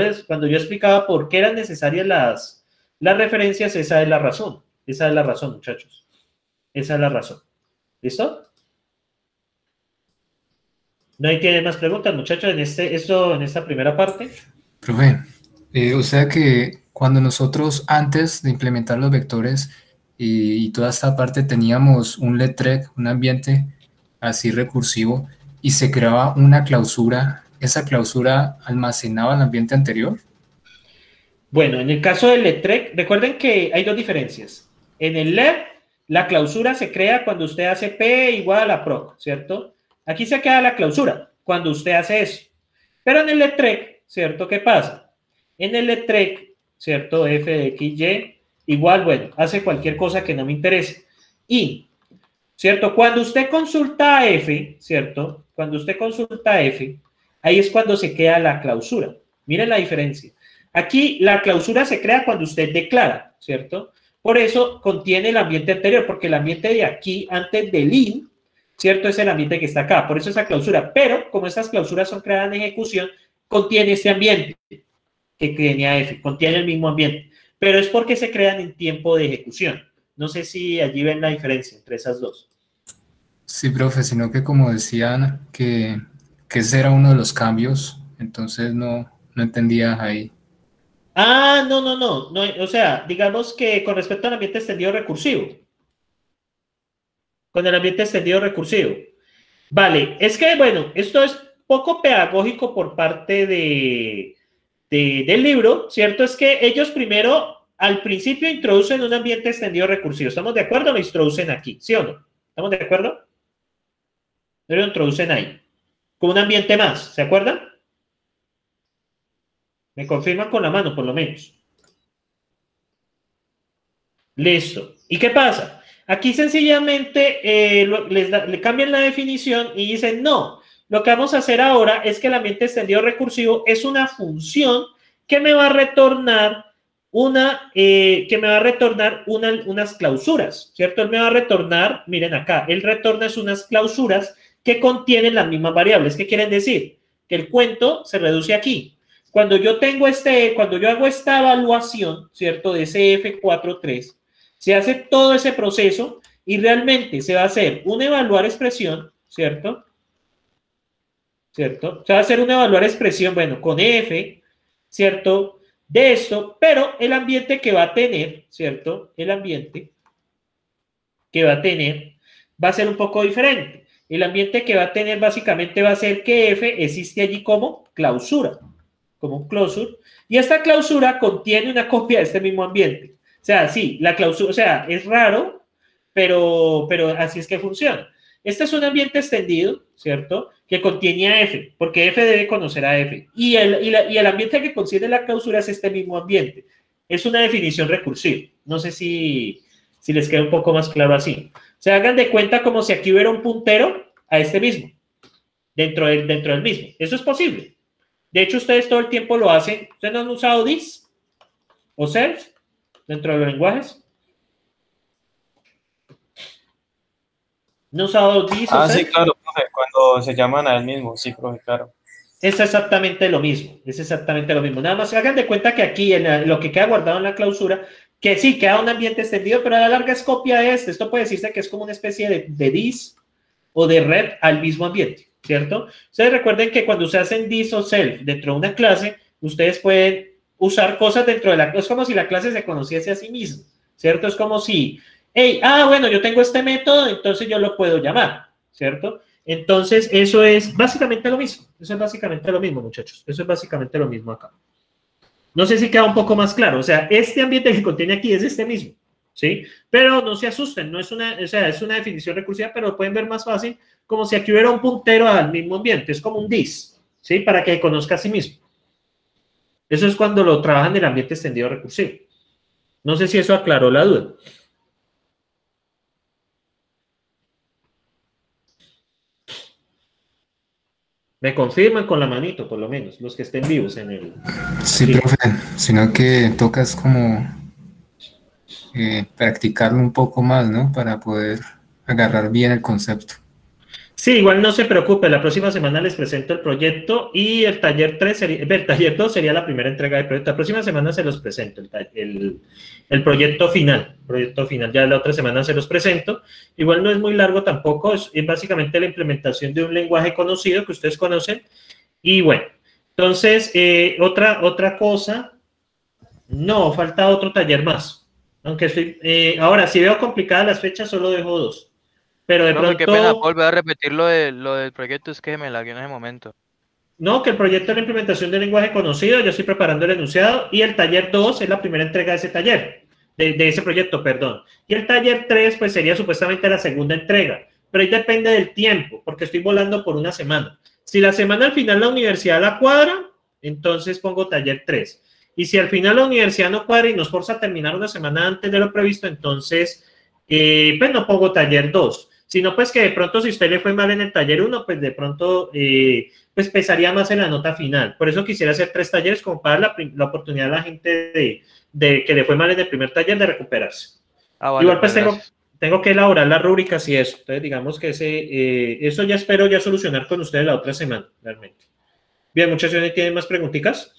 explicaba por qué eran necesarias las referencias, esa es la razón. Esa es la razón, muchachos. Esa es la razón. ¿Listo? ¿No hay que más preguntas, muchachos, en esta primera parte? Profe, o sea que cuando nosotros antes de implementar los vectores y toda esta parte teníamos un LETREC, un ambiente así recursivo, y se creaba una clausura, ¿esa clausura almacenaba el ambiente anterior? Bueno, en el caso del LETREC, recuerden que hay dos diferencias. En el LED, la clausura se crea cuando usted hace P igual a proc, ¿cierto? Aquí se queda la clausura cuando usted hace eso. Pero en el LETREC, ¿cierto? ¿Qué pasa? En el LETREC, ¿cierto? F de X, Y, igual, bueno, hace cualquier cosa que no me interese. Y, ¿cierto? Cuando usted consulta a F, ¿cierto? Cuando usted consulta a F, ahí es cuando se queda la clausura. Miren la diferencia. Aquí la clausura se crea cuando usted declara, ¿cierto? Por eso contiene el ambiente anterior, porque el ambiente de aquí, antes del IN, ¿cierto? Es el ambiente que está acá, por eso esa clausura. Pero, como estas clausuras son creadas en ejecución, contiene este ambiente que tenía F, contiene el mismo ambiente. Pero es porque se crean en tiempo de ejecución. No sé si allí ven la diferencia entre esas dos. Sí, profe, sino que como decían que ese era uno de los cambios, entonces no entendía ahí. Ah, no, o sea, digamos que con respecto al ambiente extendido recursivo. Con el ambiente extendido recursivo. Vale, es que, bueno, esto es poco pedagógico por parte del libro, ¿cierto? Es que ellos primero, al principio, introducen un ambiente extendido recursivo. ¿Estamos de acuerdo o lo introducen aquí? ¿Sí o no? ¿Estamos de acuerdo? Lo introducen ahí. Con un ambiente más, ¿se acuerdan? Me confirman con la mano, por lo menos. Listo. ¿Y qué pasa? Aquí sencillamente le cambian la definición y dicen, no, lo que vamos a hacer ahora es que el ambiente extendido recursivo es una función que me va a retornar unas clausuras, ¿cierto? Él me va a retornar, miren acá, él retorna unas clausuras que contienen las mismas variables. ¿Qué quieren decir? Que el cuento se reduce aquí. Cuando yo hago esta evaluación, ¿cierto? De ese F43, se hace todo ese proceso y realmente se va a hacer un evaluar expresión, ¿cierto? Se va a hacer un evaluar expresión, bueno, con F, ¿cierto? De esto, pero el ambiente que va a tener, ¿cierto? El ambiente que va a tener va a ser un poco diferente. El ambiente que va a tener básicamente va a ser que F existe allí como clausura, como un closure, y esta clausura contiene una copia de este mismo ambiente. O sea, sí, la clausura, o sea, es raro, pero así es que funciona. Este es un ambiente extendido, ¿cierto? Que contiene a F, porque F debe conocer a F. Y el ambiente que contiene la clausura es este mismo ambiente. Es una definición recursiva. No sé si les queda un poco más claro así. Se hagan de cuenta como si aquí hubiera un puntero a este mismo, dentro del mismo. Eso es posible. De hecho, ustedes todo el tiempo lo hacen. ¿Ustedes no han usado this o self dentro de los lenguajes? ¿No han usado this o self? Sí, claro, profe, cuando se llaman a él mismo, sí, profe, claro. Es exactamente lo mismo, es exactamente lo mismo. Nada más se hagan de cuenta que aquí, lo que queda guardado en la clausura, que sí, queda un ambiente extendido, pero a la larga es copia de este. Esto puede decirse que es como una especie de this o de rep al mismo ambiente, ¿cierto? Ustedes recuerden que cuando se hacen this o self dentro de una clase, ustedes pueden usar cosas dentro de la clase. Es como si la clase se conociese a sí misma, ¿cierto? Es como si, hey, bueno, yo tengo este método, entonces yo lo puedo llamar, ¿cierto? Entonces, eso es básicamente lo mismo. Eso es básicamente lo mismo, muchachos. Eso es básicamente lo mismo acá. No sé si queda un poco más claro. O sea, este ambiente que contiene aquí es este mismo, ¿sí? Pero no se asusten, no es una, o sea, es una definición recursiva, pero lo pueden ver más fácil, como si aquí hubiera un puntero al mismo ambiente. Es como un this, ¿sí? Para que conozca a sí mismo. Eso es cuando lo trabajan en el ambiente extendido recursivo. No sé si eso aclaró la duda. Me confirman con la manito, por lo menos, los que estén vivos en el... Sí, profe, sino que tocas como practicarlo un poco más, ¿no? Para poder agarrar bien el concepto. Sí, igual no se preocupe, la próxima semana les presento el proyecto y el taller 3 sería, el taller 2 sería la primera entrega del proyecto. La próxima semana se los presento, el proyecto final, ya la otra semana se los presento. Igual no es muy largo tampoco, es básicamente la implementación de un lenguaje conocido que ustedes conocen. Y bueno, entonces, otra cosa, no, falta otro taller más. Aunque estoy, ahora, si veo complicadas las fechas, solo dejo 2. Pero de pronto... Qué pena, volver a repetir lo del proyecto, es que me lagué en ese momento. No, que el proyecto de la implementación de lenguaje conocido, yo estoy preparando el enunciado, y el taller 2 es la primera entrega de ese taller, de ese proyecto, perdón. Y el taller 3, pues sería supuestamente la segunda entrega, pero ahí depende del tiempo, porque estoy volando por una semana. Si la semana al final la universidad la cuadra, entonces pongo taller 3. Y si al final la universidad no cuadra y nos forza a terminar una semana antes de lo previsto, entonces, pues no pongo taller 2. Sino pues que de pronto si usted le fue mal en el taller 1, pues de pronto pues pesaría más en la nota final. Por eso quisiera hacer 3 talleres como para dar la oportunidad a la gente de que le fue mal en el primer taller de recuperarse. Vale, igual pues tengo que elaborar las rúbricas y eso. Entonces digamos que eso ya espero ya solucionar con ustedes la otra semana, realmente. Bien, muchachos, ¿tienen más preguntitas?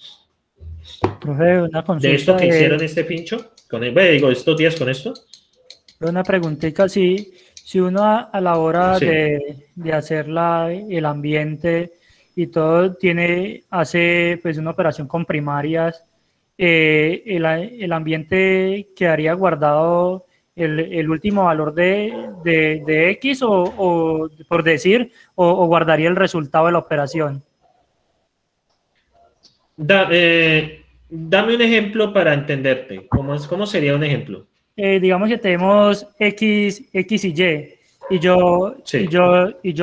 Profe, una consulta. ¿De esto que hicieron este pincho? Estos días con esto. Una preguntita, si uno a la hora de hacer el ambiente y todo hace pues una operación con primarias, el ambiente quedaría guardado el último valor de X o por decir, o guardaría el resultado de la operación. Dame un ejemplo para entenderte. ¿Cómo sería un ejemplo? Digamos que tenemos X y Y. Y yo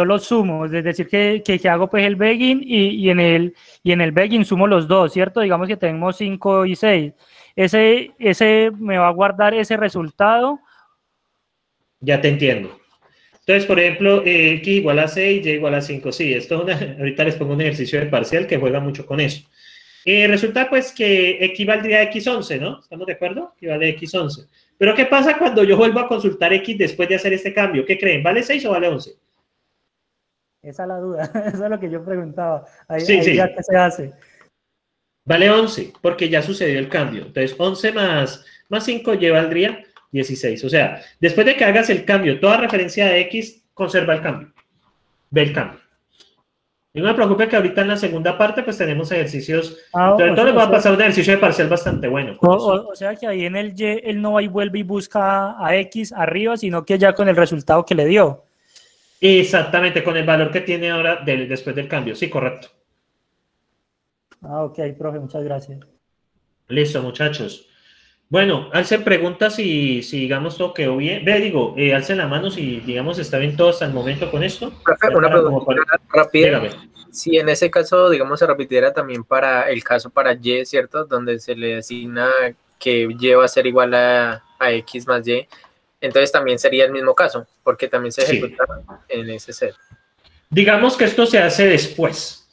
lo sumo, es decir, que hago pues el begging y en el begging sumo los dos, ¿cierto? Digamos que tenemos 5 y 6. Ese me va a guardar ese resultado. Ya te entiendo. Entonces, por ejemplo, X igual a 6, Y igual a 5. Sí, ahorita les pongo un ejercicio de parcial que juega mucho con eso. Resulta pues que equivaldría a X11, ¿no? ¿Estamos de acuerdo? Equivale a X11. Pero ¿qué pasa cuando yo vuelvo a consultar X después de hacer este cambio? ¿Qué creen? ¿Vale 6 o vale 11? Esa es la duda, eso es lo que yo preguntaba. Ahí ya ¿qué se hace? Vale 11, porque ya sucedió el cambio. Entonces, 11 más 5 Y valdría 16. O sea, después de que hagas el cambio, toda referencia a X conserva el cambio. Ve el cambio. Y no me preocupe que ahorita en la segunda parte pues tenemos ejercicios. Entonces les voy a pasar un ejercicio de parcial bastante bueno. O sea que ahí en el Y él no va y vuelve y busca a X arriba, sino que ya con el resultado que le dio. Exactamente, con el valor que tiene ahora después del cambio. Sí, correcto. Ok, profe, muchas gracias. Listo, muchachos. Bueno, alcen preguntas si digamos todo quedó bien. Alcen la mano si, digamos, está bien todo hasta el momento con esto. Profe, una pregunta rápida. Dígame. Si en ese caso, digamos, se repitiera también para el caso para Y, ¿cierto? Donde se le asigna que Y va a ser igual a X más Y, entonces también sería el mismo caso, porque también se ejecuta en ese set. Digamos que esto se hace después.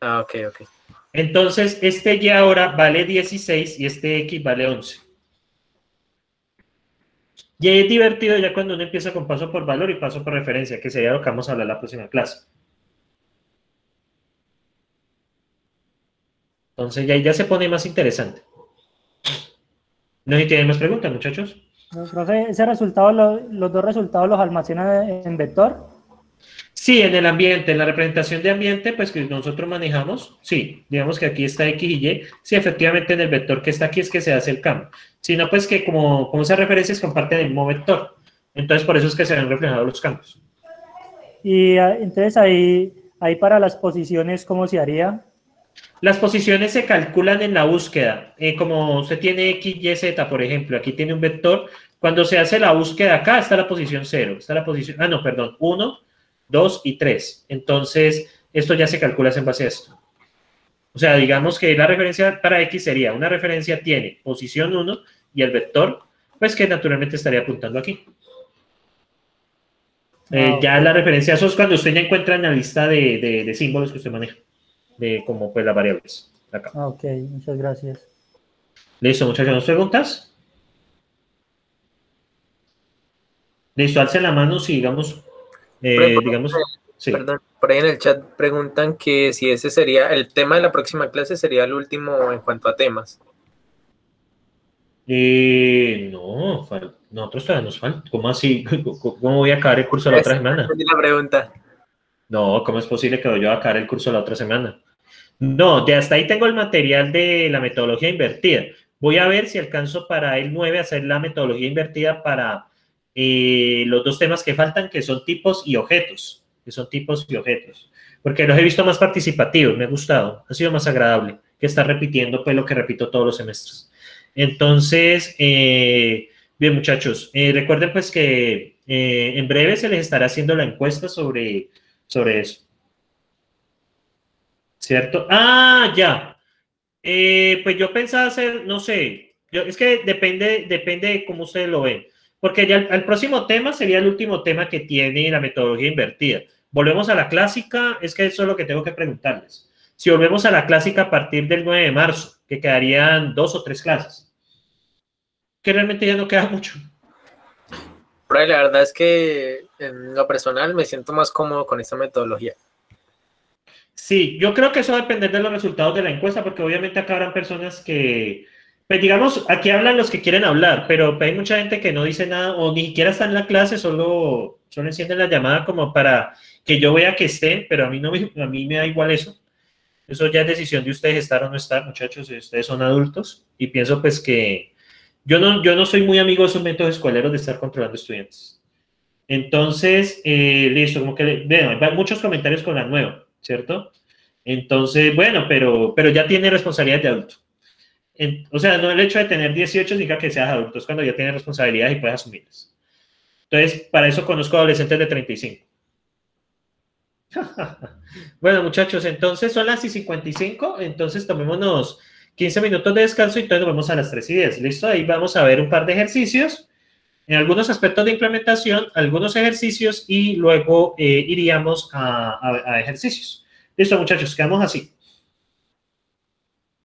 Ah, ok. Entonces, este Y ahora vale 16 y este X vale 11. Y es divertido ya cuando uno empieza con paso por valor y paso por referencia, que sería lo que vamos a hablar en la próxima clase. Entonces, ya se pone más interesante. ¿No sé si tienen más preguntas, muchachos? No, profe, ¿ese resultado, los dos resultados los almacena en vector? Sí, en el ambiente, en la representación de ambiente, pues que nosotros manejamos, sí, digamos que aquí está X y Y, sí, efectivamente en el vector que está aquí es que se hace el cambio, sino pues que como esas referencias comparten el mismo vector, entonces por eso es que se ven reflejados los cambios. Y entonces ahí para las posiciones, ¿cómo se haría? Las posiciones se calculan en la búsqueda, como usted tiene X, Y, Z, por ejemplo, aquí tiene un vector, cuando se hace la búsqueda acá está la posición 0, está la posición, 1, 2 y 3. Entonces, esto ya se calcula en base a esto. O sea, digamos que la referencia para X sería, una referencia tiene posición 1 y el vector, pues que naturalmente estaría apuntando aquí. Ya la referencia, eso es cuando usted ya encuentra en la lista de símbolos que usted maneja, de como pues las variables. Acá. Ok, muchas gracias. Listo, muchachos, ¿no preguntas? Listo, alcen la mano si digamos... sí. Perdón, por ahí en el chat preguntan que si ese sería, el tema de la próxima clase sería el último en cuanto a temas. No, nosotros todavía nos falta. ¿Cómo así? ¿Cómo voy a acabar el curso la otra semana? La pregunta. No, ¿cómo es posible que yo voy a acabar el curso la otra semana? No, de hasta ahí tengo el material de la metodología invertida. Voy a ver si alcanzo para el 9 hacer la metodología invertida para los dos temas que faltan, que son tipos y objetos. Porque los he visto más participativos, me ha gustado, ha sido más agradable que estar repitiendo pues lo que repito todos los semestres. Entonces, bien muchachos, recuerden pues que en breve se les estará haciendo la encuesta sobre eso. ¿Cierto? Ah, ya. Pues yo pensaba hacer, no sé, es que depende de cómo ustedes lo ven. Porque ya el próximo tema sería el último tema que tiene la metodología invertida. Volvemos a la clásica, es que eso es lo que tengo que preguntarles. Si volvemos a la clásica a partir del 9 de marzo, que quedarían 2 o 3 clases, que realmente ya no queda mucho. Pero la verdad es que en lo personal me siento más cómodo con esta metodología. Sí, yo creo que eso va a depender de los resultados de la encuesta, porque obviamente acá habrán personas que, pues digamos, aquí hablan los que quieren hablar, pero hay mucha gente que no dice nada o ni siquiera está en la clase, solo encienden la llamada como para que yo vea que estén, pero a mí me da igual eso. Eso ya es decisión de ustedes estar o no estar, muchachos, ustedes son adultos y pienso pues que yo no soy muy amigo de esos métodos escolares de estar controlando estudiantes. Entonces, listo, como que, bueno, hay muchos comentarios con la nueva, ¿cierto? Entonces, bueno, pero ya tiene responsabilidad de adulto. O sea, no el hecho de tener 18 significa que seas adulto, es cuando ya tienes responsabilidades y puedes asumirlas. Entonces, para eso conozco adolescentes de 35. Bueno, muchachos, entonces son las 6:55, entonces tomémonos 15 minutos de descanso y entonces nos vemos a las 3:10. ¿Listo? Ahí vamos a ver un par de ejercicios, en algunos aspectos de implementación, algunos ejercicios y luego iríamos a ejercicios. Listo, muchachos, quedamos así.